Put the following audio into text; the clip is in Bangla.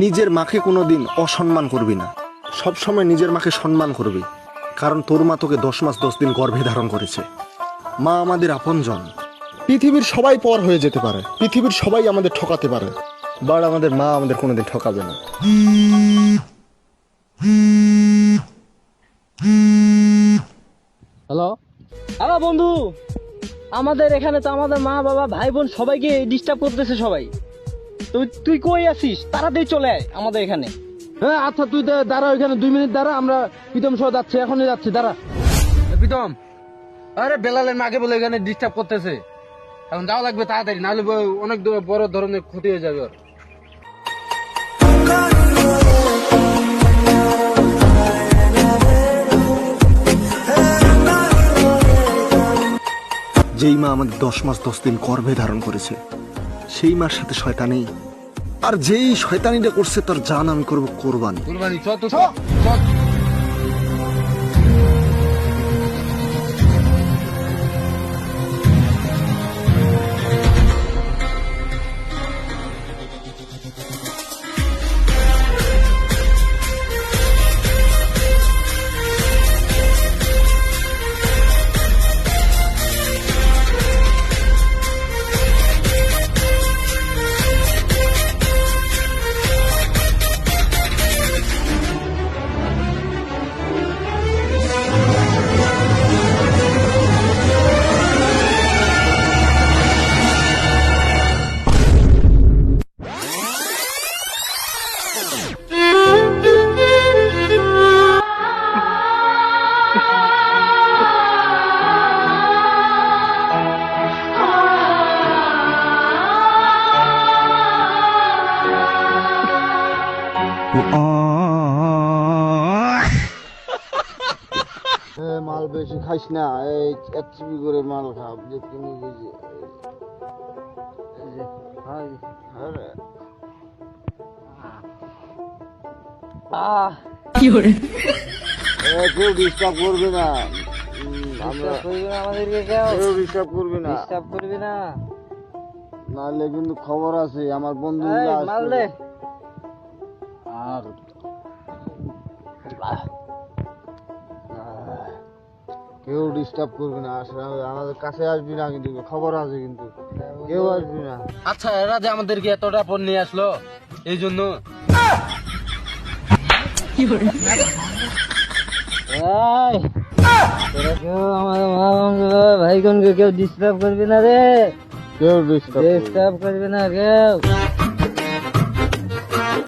নিজের মাকে কোনোদিন অসম্মান করবি না, সবসময় নিজের মাকে সম্মান করবি, কারণ তোর মা তোকে 10 মাস 10 দিন গর্ভে ধারণ করেছে। মা আমাদের আপনজন। পৃথিবীর সবাই পর হয়ে যেতে পারে, পৃথিবীর সবাই আমাদের ঠকাতে পারে, বাট আমাদের মা আমাদের কোনোদিন ঠকাবে না। হ্যালো হ্যালো বন্ধু, আমাদের এখানে তো আমাদের মা বাবা ভাই বোন সবাইকে ডিস্টার্ব করতেছে সবাই। তুই কই আছিস? তাড়াতাড়ি চলে আয় আমাদের এখানে। হ্যাঁ আচ্ছা, তুই দাঁড়া ওইখানে 2 মিনিট দাঁড়া, আমরা প্রীতম সহ যাচ্ছি, এখনই যাচ্ছি, দাঁড়া। প্রীতম, আরে বেলালের মাকে বলে এখানে ডিস্টার্ব করতেছে, এখন যাওয়া লাগবে তাড়াতাড়ি, নাহলে অনেক বড় ধরনের ক্ষতি হয়ে যাবে ওর। যেই মা আমাদের 10 মাস 10 দিন গর্ভে ধারণ করেছে, সেই মার সাথে শয়তানি, আর যেই শয়তানিটা করছে তার জান আমি করব কোরবানি। কুরবানি চল তো, চল। মাল বেশি খাইস না, এই 1 চিপি করে মাল খাও, দেখতে নিয়ে কেউ ডিস্টার্ব করবে না, আমাদেরকে কেউ ডিস্টার্ব করবে না, ডিস্টার্ব করবি না, নাহলে কিন্তু খবর আছে আমার বন্ধু মাল দে। আর কেউ ডিস্টার্ব করবি না, আসলে আমাদের কাছে আসবি না, কিন্তু খবর আছে, কিন্তু কেউ আসবি না। আচ্ছা, এরা যে আমাদেরকে এতটা পণ নিয়ে আসলো এই জন্য তোরা কেউ আমাদের মা ভাই বোনকে কেউ ডিস্টার্ব করবি না রে, কেউ ডিস্টার্ব ডিস্টার্ব করবি না কেউ।